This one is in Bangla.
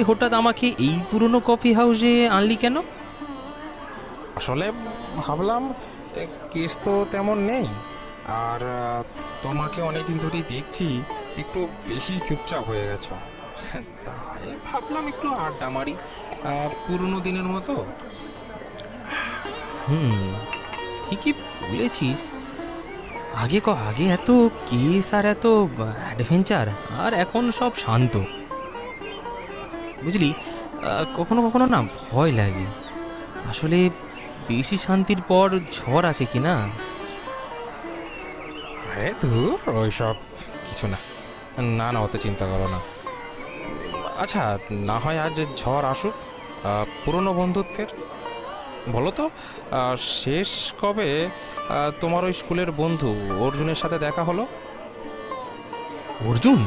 হঠাৎ আমাকে এই পুরনো কফি হাউসে আনলি কেন? আসলে ভাবলাম কেস তো তেমন নেই। আর তোমাকে অনেকদিন ধরেই দেখছি একটু বেশি চুপচাপ হয়ে গেছো। তাই ভাবলাম একটু আড্ডা মারি, পুরনো দিনের মতো। হুম, ঠিকই বলেছিস। আগে এত কেস আর এত অ্যাডভেঞ্চার, আর এখন সব শান্ত। বুঝলি, কখনো কখনো না ভয় লাগে আসলে, বেশি শান্তির পর ঝড় আছে কি না। আরে ধুর, ওইসব কিছু না। না না, অত চিন্তা করো না। আচ্ছা, না হয় আজ ঝড় আসুক পুরনো বন্ধুত্বের। বলো তো, শেষ কবে তোমার ওই স্কুলের বন্ধু অর্জুনের সাথে দেখা হলো? অর্জুন?